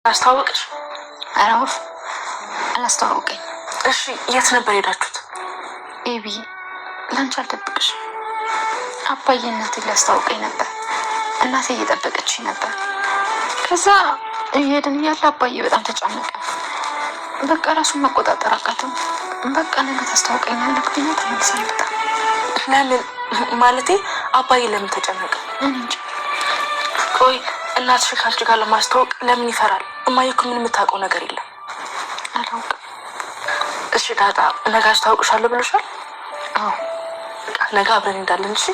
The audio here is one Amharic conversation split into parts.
አስተዋወቅሽ? አራውፍ አላስተዋወቀኝ። እሺ የት ነበር ሄዳችሁት? ኤቢ ላንቺ አልደብቅሽ፣ አባዬ እናቴ ሊያስተዋውቀኝ ነበር። እናቴ እየጠበቀች ነበር። ከዛ እየሄድን እያለ አባዬ በጣም ተጨነቀ። በቃ ራሱን መቆጣጠር አቃተው። በቃ ነገ ታስተዋውቀኛለህ ብኛ ተመልሰን መጣ። ለምን ማለቴ አባዬ ለምን ተጨነቀ? እንጂ ቆይ እናትሽ ከአንቺ ጋር ለማስተዋወቅ ለምን ይፈራል? እማዬ እኮ ምን የምታውቀው ነገር የለም። አላውቅም። እሺ ዳጣ ነገ አስተዋውቅሻለሁ ብሎሻል? አዎ ነገ አብረን እንዳለን። እሺ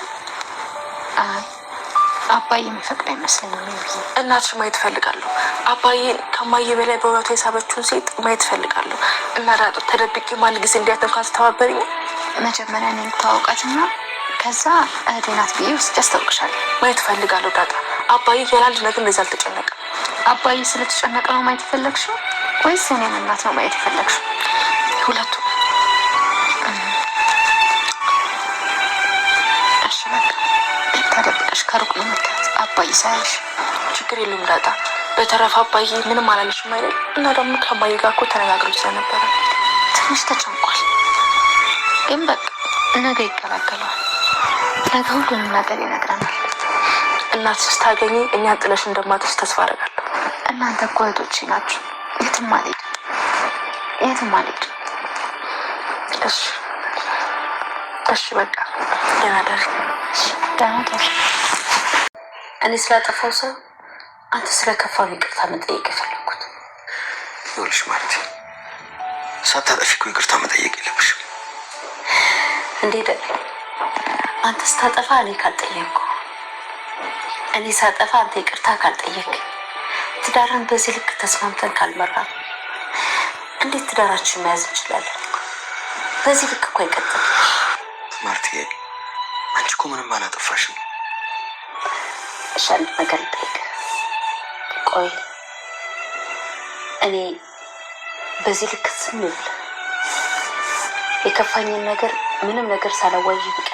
አባዬ የሚፈቅድ አይመስለኝም። እናትሽ ማየት እፈልጋለሁ። አባዬን ከማዬ በላይ በውበቷ የሳበችውን ሴት ማየት እፈልጋለሁ። እና ዳጣ ተደብቄ ማን ጊዜ እንዲያት እንኳን ስተባበሪኝ። መጀመሪያ እኔን ተዋውቃትና ከዛ እህቴ ናት ብዬ ውስጥ ያስታውቅሻለሁ። ማየት እፈልጋለሁ ዳጣ። አባዬ ያላንድ ነገር እንደዛ አልተጨነቀም። አባዬ ስለተጨነቀ ነው ማየት የፈለግሽው ወይስ እኔን እናት ነው ማየት የፈለግሽው? ሁለቱም። እሺ በቃ ተደብቀሽ ከሩቅ ነው የምታያት አባዬ ሳይሽ። ችግር የለም ዳጣ። በተረፈ አባዬ ምንም አላለሽም አይደል? እና ደግሞ ከአባዬ ጋር እኮ ተነጋግረው ስለነበረ ትንሽ ተጨንቋል፣ ግን በቃ ነገ ይገላገለዋል። ነገ ሁሉንም ነገር ይነግረናል። እናትሽ ስታገኚ እኛን ጥለሽ እንደማትሽ ተስፋ አደርጋለሁ። እናንተ እኮ እህቶቼ ናችሁ። የትም አልሄድም፣ የትም አልሄድም። እሺ እሺ በቃ ደህና ደሪ። ደህና ደሪ። እኔ ስላጠፋው ሰው አንተ ስለከፋው ይቅርታ መጠየቅ የፈለኩት። ይኸውልሽ ማለት ሳታጠፊ እኮ ይቅርታ መጠየቅ የለብሽም። እንዴት አንተ ስታጠፋ እኔ ካልጠየቅኩ፣ እኔ ሳጠፋ አንተ ይቅርታ ካልጠየቅ፣ ትዳርን በዚህ ልክ ተስማምተን ካልመራ እንዴት ትዳራችን መያዝ እንችላለን? በዚህ ልክ እኮ አይቀጥልም። ማርቴ አንቺ እኮ ምንም አላጠፋሽም። እሺ አንድ ነገር ልጠይቅህ። ቆይ እኔ በዚህ ልክ ዝም ብለህ የከፋኝን ነገር ምንም ነገር ሳላዋይ ቢቀር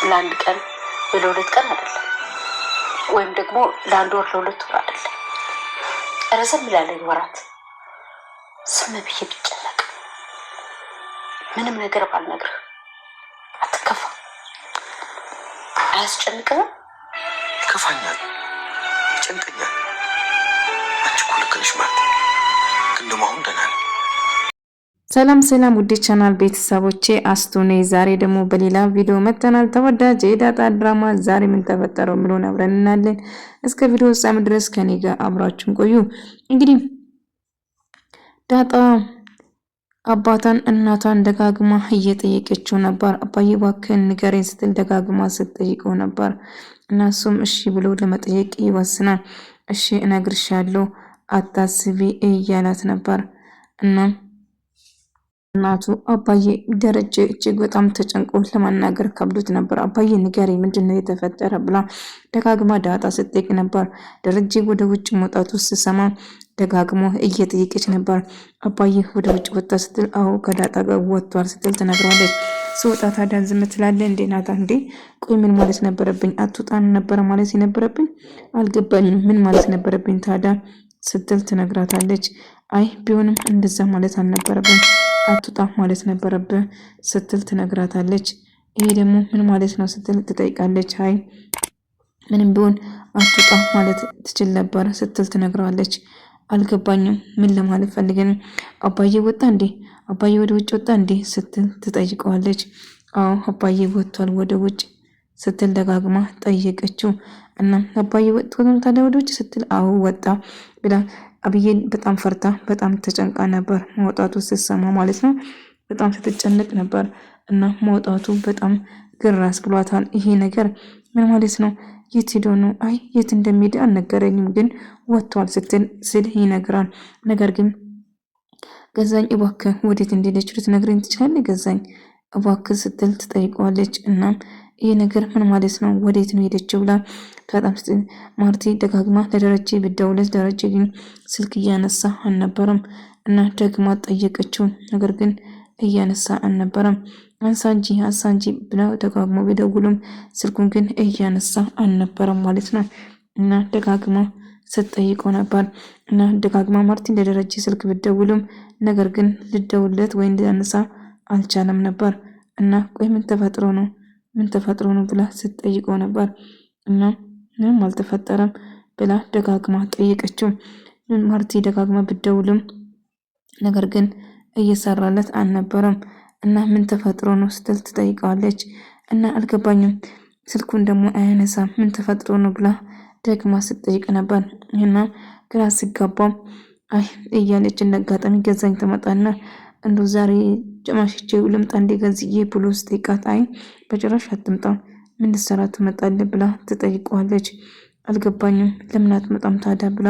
ለአንድ ቀን ወይ ለሁለት ቀን አይደለም፣ ወይም ደግሞ ለአንድ ወር ለሁለት ወር አይደለም፣ ረዘም ላለኝ ወራት ዝም ብዬ ብጨነቅ ምንም ነገር ባልነግርህ አትከፋ? አያስጨንቅህም? ይከፋኛል፣ ይጨንቀኛል። አንቺ እኮ ልክ ነሽ ማርቴ፣ ግን ደግሞ አሁን ደህና ነኝ። ሰላም ሰላም ውድ ቻናል ቤተሰቦቼ አስቱ ነኝ። ዛሬ ደግሞ በሌላ ቪዲዮ መጥተናል። ተወዳጅ የዳጣ ድራማ ዛሬ ምን ተፈጠረው ብሎን አብረን እናያለን። እስከ ቪዲዮ ፍጻሜ ድረስ ከኔ ጋር አብራችሁን ቆዩ። እንግዲህ ዳጣ አባቷን እናቷን ደጋግማ እየጠየቀችው ነበር። አባዬ እባክህን ንገረኝ ስትል ደጋግማ ስትጠይቀው ነበር። እና እሱም እሺ ብሎ ለመጠየቅ ይወስናል። እሺ እነግርሻለሁ አታስቢ እያላት ነበር። እና እናቱ አባዬ ደረጀ እጅግ በጣም ተጨንቆ ለማናገር ከብዶት ነበር። አባዬ ንገረኝ ምንድነው የተፈጠረ ብላ ደጋግማ ዳጣ ስትጠይቅ ነበር። ደረጀ ወደ ውጭ መውጣቱ ስትሰማ ደጋግሞ እየጠየቀች ነበር። አባዬ ወደ ውጭ ወጣ ስትል አዎ ከዳጣ ጋር ወጥቷል ስትል ትነግረዋለች። ስወጣ ታዲያ ዝም ትላለህ እንዴ ናታ? እንዴ ቆይ ምን ማለት ነበረብኝ? አትውጣን ነበረ ማለት የነበረብኝ? አልገባኝም። ምን ማለት ነበረብኝ ታዲያ ስትል ትነግራታለች። አይ ቢሆንም እንደዛ ማለት አልነበረብኝ፣ አትውጣ ማለት ነበረብህ ስትል ትነግራታለች። ይሄ ደግሞ ምን ማለት ነው ስትል ትጠይቃለች። አይ ምንም ቢሆን አትውጣ ማለት ትችል ነበር ስትል ትነግረዋለች። አልገባኝም፣ ምን ለማለት ፈልገን? አባዬ ወጣ እንዴ? አባዬ ወደ ውጭ ወጣ እንዴ ስትል ትጠይቀዋለች። አዎ አባዬ ወጥቷል ወደ ውጭ ስትል ደጋግማ ጠየቀችው። እና አባዬ ወጥቶ ነው ታዲያ ወደ ውጭ ስትል አዎ ወጣ ብላ አብዬን በጣም ፈርታ በጣም ተጨንቃ ነበር። መውጣቱ ስትሰማ ማለት ነው። በጣም ስትጨነቅ ነበር። እና መውጣቱ በጣም ግራስ ብሏታል። ይሄ ነገር ምን ማለት ነው? የት ሄዶ ነው? አይ የት እንደሚሄድ አልነገረኝም፣ ግን ወጥቷል ስል ይነግራል። ነገር ግን ገዛኝ እባክህ ወዴት እንደሄደች ልትነግረኝ ትችላለህ? ገዛኝ እባክህ ስትል ትጠይቀዋለች። እናም ይሄ ነገር ምን ማለት ነው? ወዴት ነው ሄደችው ብላ በጣም ማርቲ ደጋግማ ለደረጀ ብደውለት ደረጀ ግን ስልክ እያነሳ አልነበረም። እና ደግማ ጠየቀችው፣ ነገር ግን እያነሳ አልነበረም። አንሳንጂ ብላ ደጋግሞ ቢደውሉም ስልኩን ግን እያነሳ አልነበረም ማለት ነው። እና ደጋግማ ስትጠይቀው ነበር። እና ደጋግማ ማርቲን ለደረጀ ስልክ ብትደውልም ነገር ግን ልደውልለት ወይ እንዲያነሳ አልቻለም ነበር። እና ቆይ ምን ተፈጥሮ ነው ብላ ስትጠይቀው ነበር። እና ምንም አልተፈጠረም ብላ ደጋግማ ጠየቀችው። ማርቲ ደጋግማ ብትደውልም ነገር ግን እየሰራለት አልነበረም። እና ምን ተፈጥሮ ነው ስትል ትጠይቀዋለች። እና አልገባኝም ስልኩን ደግሞ አያነሳም ምን ተፈጥሮ ነው ብላ ደግማ ስትጠይቅ ነበር። እና ግራ ሲጋባም አይ እያለች እንዳጋጣሚ ገዛኝ ተመጣና እንደው ዛሬ ጨማሽቼ ልምጣ እንደ ገዝዬ ብሎ ስጠይቃት አይ በጭራሽ አትምጣ ምን ልትሰራ ትመጣለህ ብላ ትጠይቀዋለች። አልገባኝም ለምን አትመጣም ታዲያ ብላ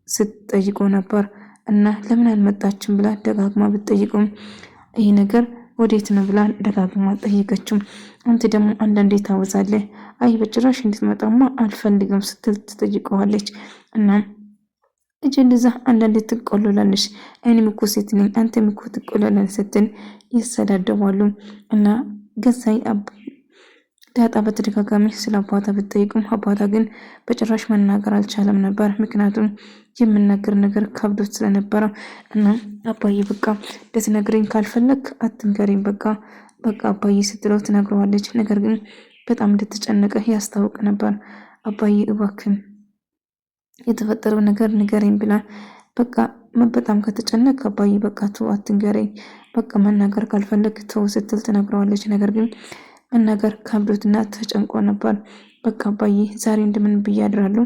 ስትጠይቀው ነበር። እና ለምን አልመጣችም ብላ ደጋግማ ብትጠይቀውም ይህ ነገር ወዴት ነው ብላ ደጋግማ ጠይቀችው። አንተ ደግሞ አንዳንዴ ታወዛለህ አይ በጭራሽ እንድትመጣማ አልፈልግም ስትል ትጠይቀዋለች። እና እጅ እንደዛ አንዳንዴ ትቆለላለች እኔም እኮ ሴት ነኝ አንተም እኮ ትቆለላለች ስትል ይሰዳደባሉ። እና ገዛኝ ዳጣ በተደጋጋሚ ስለ አባቷ ብትጠይቅም አባቷ ግን በጭራሽ መናገር አልቻለም ነበር። ምክንያቱም የምናገር ነገር ከብዶት ስለነበረ እና አባዬ በቃ ልትነግረኝ ካልፈለግ አትንገረኝ በቃ አባዬ ስትለው ትነግረዋለች። ነገር ግን በጣም እንደተጨነቀ ያስታውቅ ነበር። አባዬ እባክን የተፈጠረው ነገር ንገረኝ ብላ በቃ በጣም ከተጨነቅ አባዬ በቃ ተው አትንገረኝ በቃ መናገር ካልፈለግ ተው ስትል ትነግረዋለች። ነገር ግን መናገር ከብዶትና ተጨንቆ ነበር። በቃ አባዬ ዛሬ እንደምን ብዬ አድራለሁ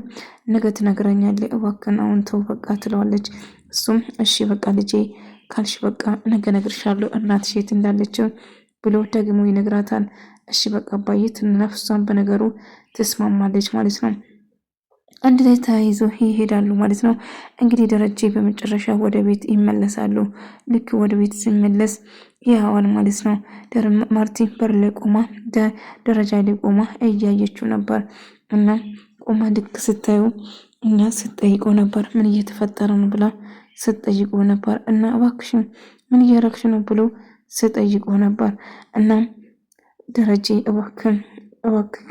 ነገ ትነግረኛለህ እባክን አሁን ተው በቃ ትለዋለች። እሱም እሺ በቃ ልጄ ካልሽ በቃ ነገ እነግርሻለሁ እናትሽ የት እንዳለችው ብሎ ደግሞ ይነግራታል። እሺ በቃ አባዬ ትንነፍሷን በነገሩ ትስማማለች ማለት ነው። አንድ ላይ ተያይዞ ይሄዳሉ ማለት ነው። እንግዲህ ደረጀ በመጨረሻ ወደ ቤት ይመለሳሉ። ልክ ወደ ቤት ሲመለስ ያዋል ማለት ነው። ማርቲ በር ላይ ቆማ ደረጃ ላይ ቆማ እያየችው ነበር። እና ቆማ ልክ ስታዩ እና ስትጠይቀው ነበር ምን እየተፈጠረ ነው ብላ ስትጠይቀው ነበር። እና እባክሽን ምን እያረግሽ ነው ብሎ ስትጠይቀው ነበር። እና ደረጀ እባክህ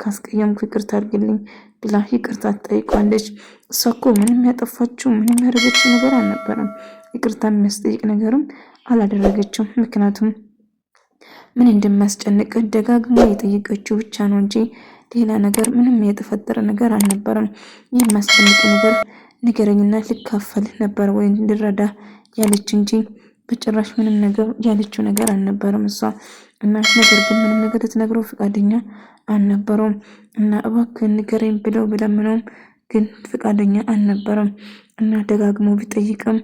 ካስቀየምኩ ይቅርታ አድርግልኝ ብላ ይቅርታ ትጠይቋለች። እሷ እኮ ምንም ያጠፋችው ምንም ያደረገችው ነገር አልነበረም። ይቅርታ የሚያስጠይቅ ነገርም አላደረገችው። ምክንያቱም ምን እንደሚያስጨንቅ ደጋግማ የጠየቀችው ብቻ ነው እንጂ ሌላ ነገር ምንም የተፈጠረ ነገር አልነበረም። ይህ የሚያስጨንቅ ነገር ንገረኝና ልካፈል ነበር ወይ እንድረዳ ያለች እንጂ በጭራሽ ምንም ነገር ያለችው ነገር አልነበረም እሷ። እና ነገር ግን ምንም ነገር ልትነግረው ፈቃደኛ አልነበረም። እና እባክህ ንገረኝ ብለው ብለምነውም ግን ፈቃደኛ አልነበረም። እና ደጋግሞ ቢጠይቅም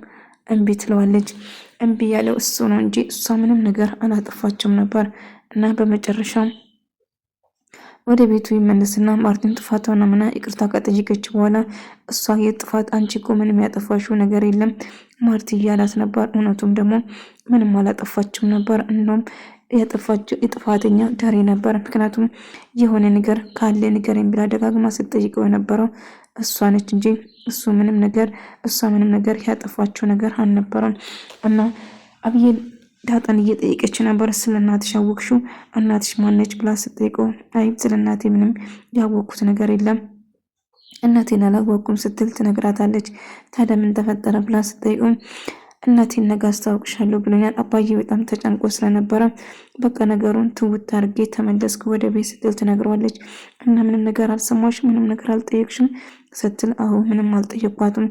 እምቢ ትለዋለች። እምቢ ያለው እሱ ነው እንጂ እሷ ምንም ነገር አላጠፋችም ነበር። እና በመጨረሻም ወደ ቤቱ ይመለስና ማርቲን ጥፋቷን አምና ይቅርታ ከጠየቀች በኋላ እሷ የጥፋት አንቺ እኮ ምንም ያጠፋሽው ነገር የለም ማርቲ እያላት ነበር። እውነቱም ደግሞ ምንም አላጠፋችም ነበር። እንደውም የጥፋተኛ ዳሬ ነበር። ምክንያቱም የሆነ ነገር ካለ ንገረኝ ብላ ደጋግማ ስትጠይቀው የነበረው እሷ ነች እንጂ እሷ ምንም ነገር ያጠፋችው ነገር አልነበረም። እና አብዬ ዳጣን እየጠየቀች ነበር። ስለ እናትሽ ያወቅሽው እናትሽ ማነች ብላ ስትጠይቀው አይ ስለ እናቴ ምንም ያወቅኩት ነገር የለም እናቴን አላወቅኩም ስትል ትነግራታለች። ታዲያ ምን ተፈጠረ ብላ ስትጠይቀው እናቴን ነገ አስታውቅሻለሁ ብሎኛል አባዬ በጣም ተጨንቆ ስለነበረ በቃ ነገሩን ትውት አድርጌ ተመለስኩ ወደ ቤት ስትል ትነግረዋለች። እና ምንም ነገር አልሰማሽ ምንም ነገር አልጠየቅሽም ስትል አሁ ምንም አልጠየኳትም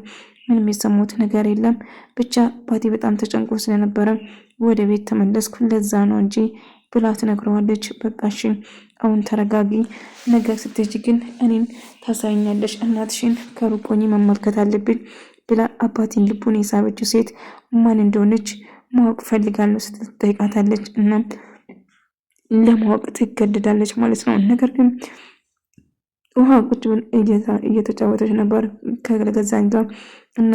ምንም የሰሙት ነገር የለም ብቻ አባቴ በጣም ተጨንቆ ስለነበረ ወደ ቤት ተመለስኩ ለዛ ነው እንጂ ብላ ትነግረዋለች። በቃ እሺ አሁን ተረጋጊ ነገ ስትሄጂ ግን እኔን ታሳይኛለሽ እናትሽን ከሩቅ ሆኜ መመልከት አለብኝ ብላ አባቴን ልቡን የሳበችው ሴት ማን እንደሆነች ማወቅ ፈልጋለሁ ስትል ትጠይቃታለች። እና ለማወቅ ትገደዳለች ማለት ነው። ነገር ግን ውሃ ቁጭ ብላ እየተጫወተች ነበር ከገዛኝ ጋር እና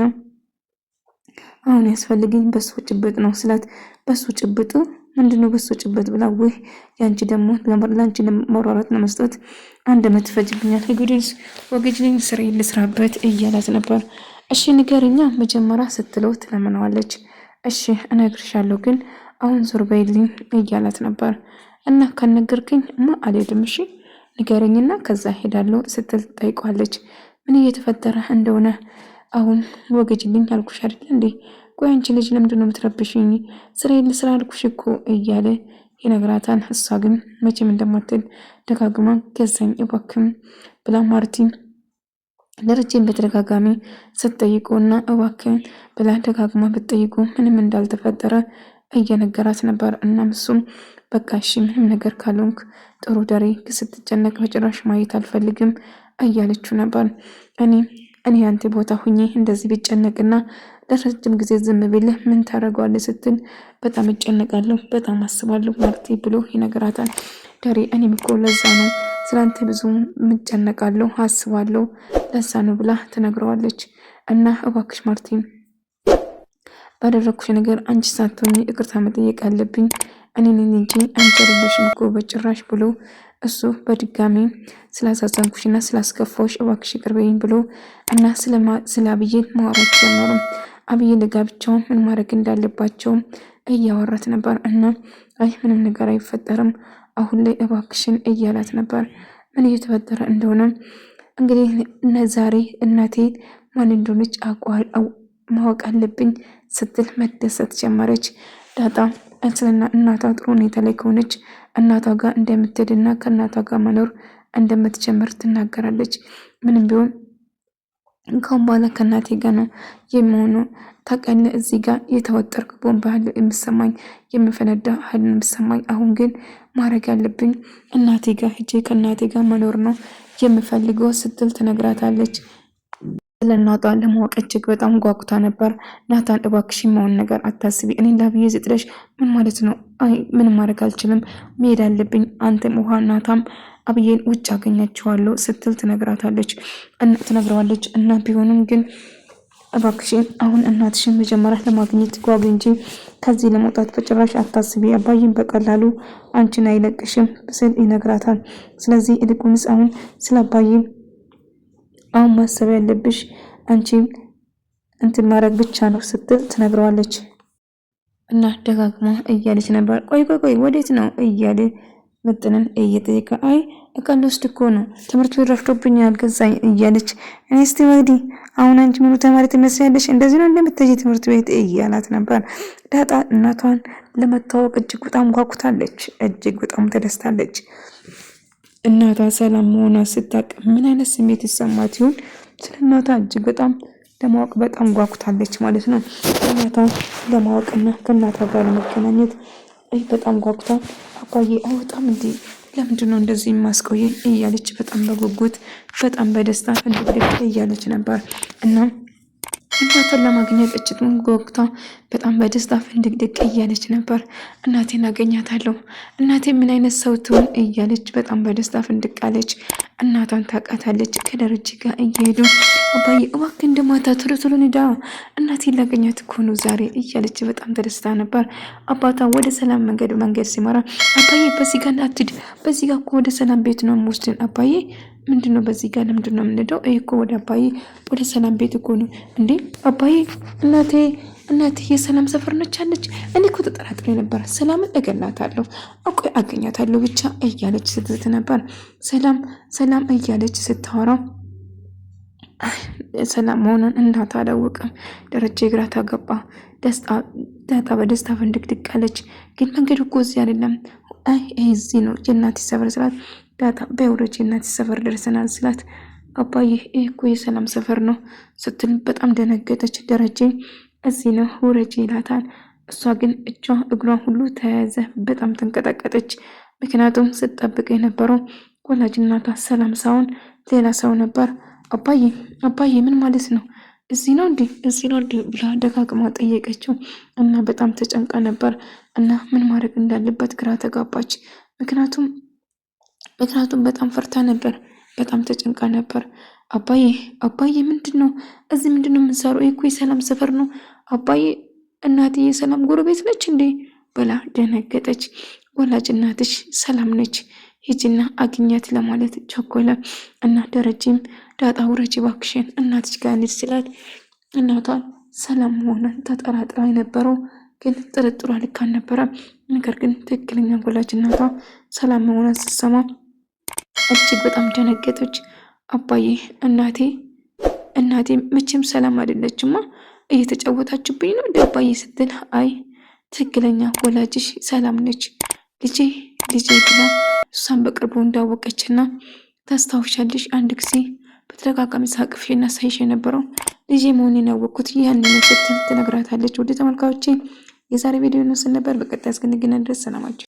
አሁን ያስፈልገኝ በሱ ጭብጥ ነው ስላት በሱ ጭብጥ ምንድነው በሱ ጭብጥ ብላ ወይ ያንቺ ደግሞ ለማርላንቺ ለማውራራት ነው መስጠት አንድ አመት ፈጅብኛል ህጉድስ ወግጅልኝ ስራ ልስራበት እያላት ነበር። እሺ ንገርኛ መጀመሪያ ስትለው ትለምነዋለች። እሺ እነግርሻለሁ ግን አሁን ዞር በይልኝ እያላት ነበር። እና ከነገርክኝ አልሄድም እሺ ንገረኝና ከዛ ሄዳለሁ ስትል ጠይቋለች። ምን እየተፈጠረ እንደሆነ አሁን ወገጅልኝ አልኩሽ አይደል እንዴ? ቆይ አንቺ ልጅ ለምንድን ነው የምትረብሽኝ? ስራዬን ስራ አልኩሽ እኮ እያለ ይነግራታል። እሷ ግን መቼም እንደማትል ደጋግማ ገዛኝ እባክም ብላ ማርቲን ደረጀን በተደጋጋሚ ስትጠይቁና እባክን ብላ ደጋግማ ብትጠይቁ ምንም እንዳልተፈጠረ እየነገራት ነበር። እናም እሱም በቃ እሺ ምንም ነገር ካልሆንክ ጥሩ ደሬ ስትጨነቅ በጭራሽ ማየት አልፈልግም እያለችው ነበር። እኔ አንተ ቦታ ሁኜ እንደዚህ ቢጨነቅና ለረጅም ጊዜ ዝም ቢልህ ምን ታደርገዋለህ ስትል በጣም እጨነቃለሁ፣ በጣም አስባለሁ ማርቴ ብሎ ይነግራታል። ደሬ እኔም እኮ ለዛ ነው ስላንተ ብዙ ምጨነቃለሁ አስባለሁ ለዛ ነው ብላ ትነግረዋለች። እና እባክሽ ማርቲን ባደረኩሽ ነገር አንቺ ሳትሆኚ ይቅርታ መጠየቅ አለብኝ እኔ ነኝ እንጂ አንቺ አይደለሽም እኮ በጭራሽ ብሎ እሱ በድጋሚ ስላሳዘንኩሽና ስላስከፋሽ እባክሽ ይቅር በይኝ ብሎ እና ስለ አብዬ ማውራት ጀመሩ። አብዬ ለጋብቻው ምን ማድረግ እንዳለባቸው እያወራት ነበር። እና አይ ምንም ነገር አይፈጠርም አሁን ላይ እባክሽን እያላት ነበር። ምን እየተፈጠረ እንደሆነ እንግዲህ ዛሬ እናቴ ማን እንደሆነች ማወቅ አለብኝ ስትል መደሰት ጀመረች። ዳጣ ስለና እናቷ ጥሩ ሁኔታ ላይ ከሆነች እናቷ ጋር እንደምትሄድና ከእናቷ ጋር መኖር እንደምትጀምር ትናገራለች። ምንም ቢሆን እንኳን በኋላ ከእናቴ ጋር ነው የሚሆነው ታውቃለህ፣ እዚህ ጋር የተወጠርክ ቦምብ ያህል የምሰማኝ የምፈነዳ ያህል የምሰማኝ፣ አሁን ግን ማድረግ ያለብኝ እናቴ ጋር ሂጄ ከእናቴ ጋር መኖር ነው የምፈልገው ስትል ትነግራታለች። ስለናቷ ለማወቅ እጅግ በጣም ጓጉታ ነበር። ናታን እባክሽ የማውን ነገር አታስቢ፣ እኔ ላብዬ ዝጥለሽ ምን ማለት ነው? አይ ምንም ማድረግ አልችልም፣ መሄድ አለብኝ። አንተም ውሃ ናታም አብዬን ውጭ አገኛቸዋለሁ ስትል ትነግራታለች ትነግረዋለች። እና ቢሆንም ግን እባክሽን አሁን እናትሽን መጀመሪያ ለማግኘት ጓጉ እንጂ ከዚህ ለመውጣት በጭራሽ አታስቢ፣ አባዬን በቀላሉ አንቺን አይለቅሽም ስል ይነግራታል። ስለዚህ ይልቁንስ አሁን ስለ አባዬ አሁን ማሰብ ያለብሽ አንቺ እንትን ማድረግ ብቻ ነው ስትል ትነግረዋለች። እና ደጋግማ እያለች ነበር። ቆይ ወዴት ነው እያለ ምጥንን እየጠየቀ አይ እቃ ልወስድ እኮ ነው ትምህርት ቤት ረፍዶብኛል ገዛኝ እያለች እኔ እስቲ ወዲህ አሁን አንቺ ሙሉ ተማሪ ትመስያለሽ እንደዚህ ነው እንደምትሄጂ ትምህርት ቤት እያላት ነበር። ዳጣ እናቷን ለመታወቅ እጅግ በጣም ጓጉታለች፣ እጅግ በጣም ተደስታለች። እናቷ ሰላም መሆኗ ስታውቅ ምን አይነት ስሜት ይሰማት ይሆን? ስለ እናቷ እጅግ በጣም ለማወቅ በጣም ጓጉታለች ማለት ነው። እናቷ ለማወቅና ከእናቷ ጋር ለመገናኘት በጣም ጓጉታ አባዬ አይወጣም እንዴ ለምንድን ነው እንደዚህ የማስቆየኝ እያለች በጣም በጉጉት በጣም በደስታ ፍንድቅድቅ እያለች ነበር። እና እናቷን ለማግኘት እጅግ ጓጉታ በጣም በደስታ ፍንድቅድቅ እያለች ነበር። እናቴን አገኛታለሁ፣ እናቴ ምን አይነት ሰው ትሆን እያለች በጣም በደስታ ፍንድቅ አለች። እናቷን ታውቃታለች። ከደረጀ ጋር እየሄዱ አባዬ እባክህ እንደማታ ቶሎ ቶሎ ንዳ እናቴን ላገኛት እኮ ነው ዛሬ እያለች በጣም ተደስታ ነበር። አባቷ ወደ ሰላም መንገድ ሲመራ አባዬ በዚህ ጋር አትሂድ፣ በዚህ ጋር እኮ ወደ ሰላም ቤት ነው የምወስድን። አባዬ ምንድነው በዚህ ጋር ለምንድን ነው የምንሄደው? ይሄ እኮ ወደ አባዬ ወደ ሰላም ቤት እኮ ነው እንዴ አባዬ እናቴ የሰላም ሰፈር ነች አለች። እኔ እኮ ተጠራጥሬ ነበር። ሰላምን እገላታለሁ አቆይ አገኛታለሁ ብቻ እያለች ስትዝት ነበር። ሰላም እያለች ስታወራ ሰላም መሆኑን እናቷ አላወቀም። ደረጀ ግራ ተገባ። ዳጣ በደስታ ፍንድቅድቅ አለች። ግን መንገዱ እኮ እዚህ አይደለም፣ አይ እዚህ ነው የእናቴ ሰፈር ስላት ዳጣ በውረጅ የእናቴ ሰፈር ደርሰናል ስላት አባዬ ይህ እኮ የሰላም ሰፈር ነው ስትል በጣም ደነገጠች። ደረጀ እዚህ ነው ውረጅ ይላታል። እሷ ግን እጇ እግሯ ሁሉ ተያያዘ። በጣም ተንቀጠቀጠች። ምክንያቱም ስትጠብቅ የነበረው ወላጅ እናቷ ሰላም ሳይሆን ሌላ ሰው ነበር። አባዬ ምን ማለት ነው? እዚህ ነው እንዴ ብላ ደጋግማ ጠየቀችው። እና በጣም ተጨንቃ ነበር እና ምን ማድረግ እንዳለበት ግራ ተጋባች። ምክንያቱም በጣም ፈርታ ነበር፣ በጣም ተጨንቃ ነበር። አባዬ ምንድነው እዚህ ምንድነው የምንሰራው? እኮ የሰላም ሰፈር ነው አባዬ። እናቴ የሰላም ጎረቤት ነች እንዴ ብላ ደነገጠች። ወላጅ እናትሽ ሰላም ነች፣ ሂጂና አግኛት ለማለት ቸኮለ። እና ደረጀም ዳጣ ውረጅ እባክሽን እናትሽ ጋር እንሂድ ስላት እናቷን ሰላም መሆኗን ተጠራጥራ የነበረው ግን ጥርጥሯ ልክ አልነበረም። ነገር ግን ትክክለኛ ወላጅ እናቷ ሰላም መሆኗን ስትሰማ እጅግ በጣም ደነገጠች። አባዬ እናቴ እናቴ መቼም ሰላም አይደለችማ፣ እየተጫወታችሁብኝ ነው እንደ አባዬ ስትል፣ አይ ትክክለኛ ወላጅሽ ሰላም ነች ልጄ ልጄ ብላ እሷን በቅርቡ እንዳወቀችና ታስታውሻለሽ አንድ ጊዜ በተደጋጋሚ ሳቅፌና ሳይሽ የነበረው ልጄ መሆኔን ያወቅኩት ያንን ስትል ትነግራታለች። ወደ ተመልካዮቼ የዛሬ ቪዲዮ ነው ነበር። በቀጣይ እስክንገናኝ ድረስ ሰላማችሁ